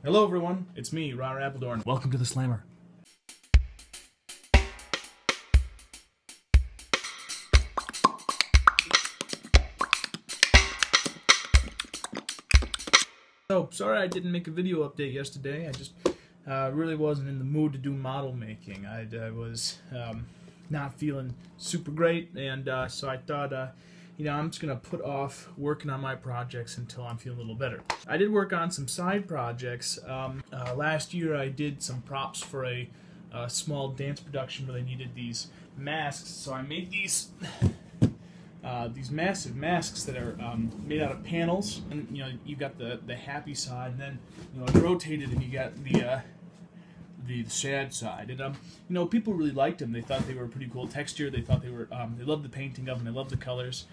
Hello everyone, it's me, Ron Appledorn. Welcome to the Slammer. So, sorry I didn't make a video update yesterday. I just really wasn't in the mood to do model making. I was not feeling super great, and so I thought, I'm just going to put off working on my projects until I'm feeling a little better. I did work on some side projects. Last year I did some props for a small dance production where they needed these masks, so I made these massive masks that are made out of panels, and you got the happy side, and then it's rotated, and you got the sad side. And people really liked them. They thought they were a pretty cool texture. They thought they were they loved the painting of them. They loved the colors,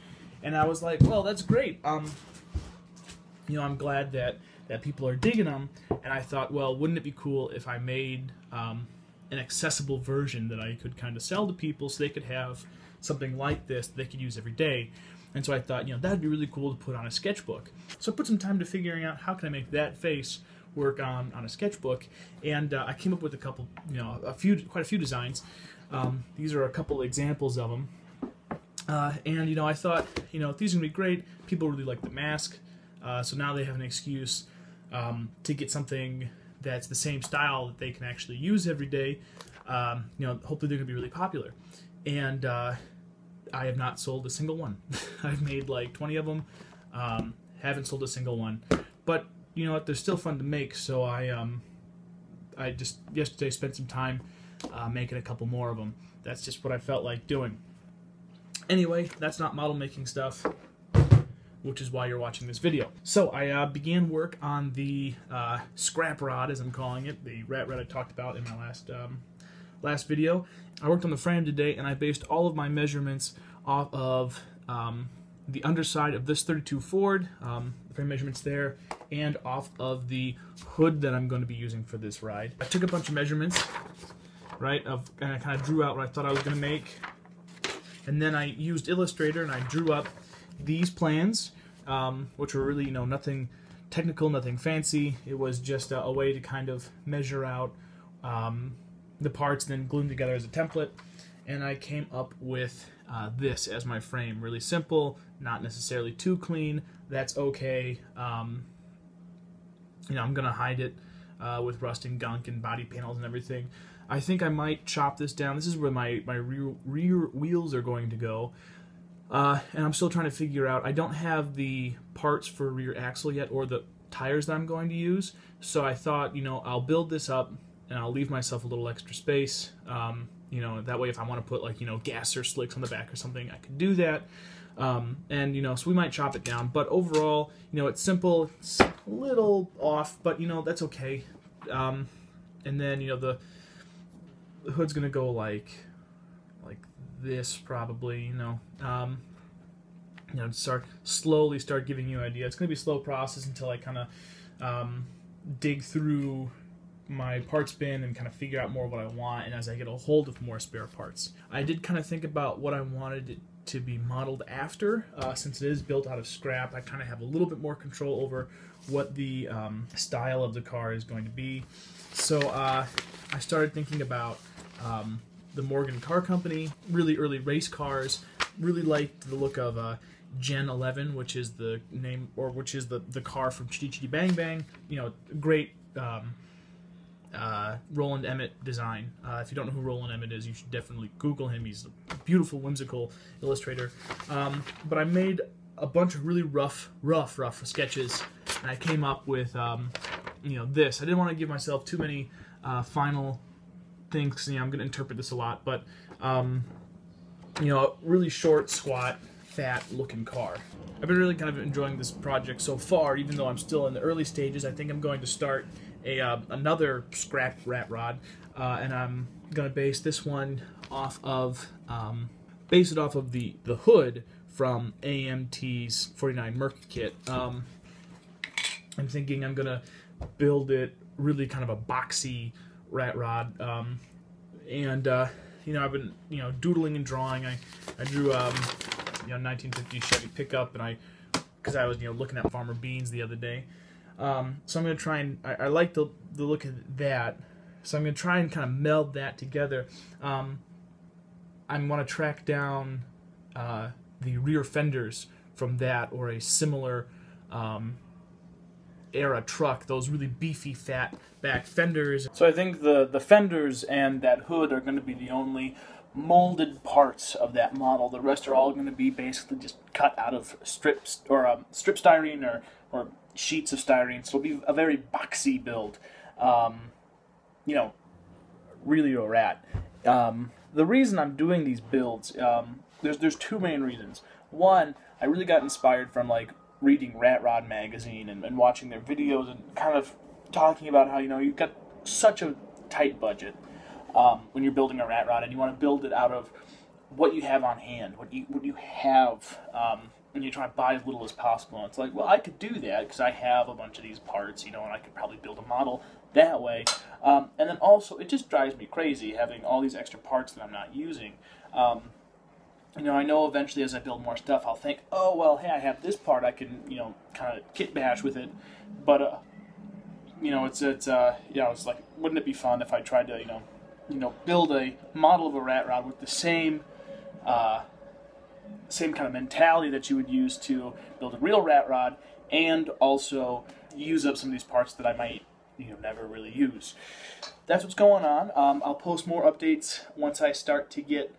and I was like, well, that's great. I'm glad that people are digging them. And I thought, well, wouldn't it be cool if I made an accessible version that I could kind of sell to people so they could have something like this that they could use every day. And so I thought, that'd be really cool to put on a sketchbook. So I put some time to figuring out how can I make that face work on a sketchbook, and I came up with a couple, quite a few designs. These are a couple examples of them, and I thought, if these are gonna be great, people really like the mask, so now they have an excuse to get something that's the same style that they can actually use every day. Hopefully they're gonna be really popular. And I have not sold a single one. I've made like 20 of them, haven't sold a single one. But you know what, they're still fun to make, so I just yesterday spent some time making a couple more of them. That's just what I felt like doing. Anyway, that's not model making stuff, which is why you're watching this video. So I began work on the scrap rod, as I'm calling it, the rat rod I talked about in my last video. I worked on the frame today, and I based all of my measurements off of the underside of this 32 Ford, the frame measurements there, and off of the hood that I'm going to be using for this ride. I took a bunch of measurements, right, and I kind of drew out what I thought I was going to make, and then I used Illustrator and I drew up these plans, which were really, nothing technical, nothing fancy. It was just a way to kind of measure out the parts and then glue them together as a template, and I came up with this as my frame. Really simple, not necessarily too clean. That's okay. I'm gonna hide it with rust and gunk and body panels and everything. I think I might chop this down. This is where my rear wheels are going to go, and I'm still trying to figure out. I don't have the parts for rear axle yet or the tires that I'm going to use, so I thought, I'll build this up and I'll leave myself a little extra space. That way if I want to put like, gas or slicks on the back or something, I could do that. So we might chop it down, but overall, it's simple, it's a little off, but that's okay. And then, the hood's gonna go like this probably, slowly start giving you an idea. It's gonna be a slow process until I kind of dig through my parts bin and kind of figure out more what I want, and as I get a hold of more spare parts. I did kind of think about what I wanted it to be modeled after. Since it is built out of scrap, I kind of have a little bit more control over what the style of the car is going to be. So I started thinking about the Morgan Car Company, really early race cars. Really liked the look of Gen 11, which is the name, or which is the car from Chitty Chitty Bang Bang. Great Roland Emmett design. If you don't know who Roland Emmett is, you should definitely Google him. He's a beautiful, whimsical illustrator. But I made a bunch of really rough sketches, and I came up with this. I didn't want to give myself too many final things, because I'm going to interpret this a lot, but a really short, squat, fat looking car. I've been really kind of enjoying this project so far, even though I'm still in the early stages. I think I'm going to start another scrap rat rod, and I'm gonna base this one off of the hood from AMT's 49 Merc kit. I'm thinking I'm gonna build it really kind of a boxy rat rod, and I've been doodling and drawing. I drew 1950 Chevy pickup, and because I was looking at Farmer Beans the other day. So I'm going to try and, I like the look of that, so I'm going to try and kind of meld that together. I want to track down the rear fenders from that, or a similar era truck, those really beefy fat back fenders. So I think the fenders and that hood are going to be the only molded parts of that model. The rest are all going to be basically just cut out of strips, or strip styrene, or sheets of styrene. So it'll be a very boxy build. You know, really a rat. The reason I'm doing these builds, there's two main reasons. One, I really got inspired from like reading Rat Rod magazine and watching their videos and kind of talking about how, you know, you've got such a tight budget when you're building a rat rod, and you want to build it out of what you have on hand, what you have, and you try to buy as little as possible. And it's like, well, I could do that because I have a bunch of these parts, you know, and I could probably build a model that way. And then also, it just drives me crazy having all these extra parts that I'm not using. You know, I know eventually as I build more stuff, I'll think, oh, well, hey, I have this part, I can, you know, kind of kit bash with it. But, you know, it's like, wouldn't it be fun if I tried to, you know, build a model of a rat rod with the same kind of mentality that you would use to build a real rat rod, and also use up some of these parts that I might, you know, never really use. That's what's going on. I'll post more updates once I start to get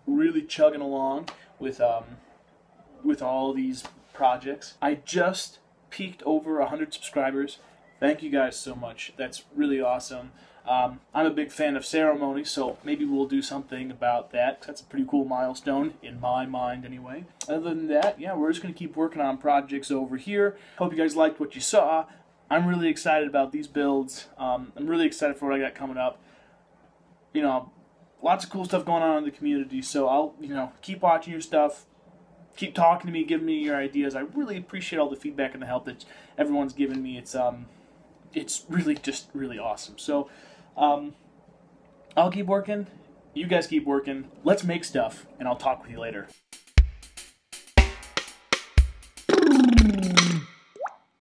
really chugging along with all these projects. I just peaked over 100 subscribers. Thank you guys so much. That's really awesome. I'm a big fan of ceremony, so maybe we'll do something about that. That's a pretty cool milestone, in my mind anyway. Other than that, yeah, we're just going to keep working on projects over here. Hope you guys liked what you saw. I'm really excited about these builds. I'm really excited for what I got coming up. You know, lots of cool stuff going on in the community, so I'll, you know, keep watching your stuff. Keep talking to me, giving me your ideas. I really appreciate all the feedback and the help that everyone's given me. It's really just really awesome. So, I'll keep working. You guys keep working. Let's make stuff, and I'll talk with you later.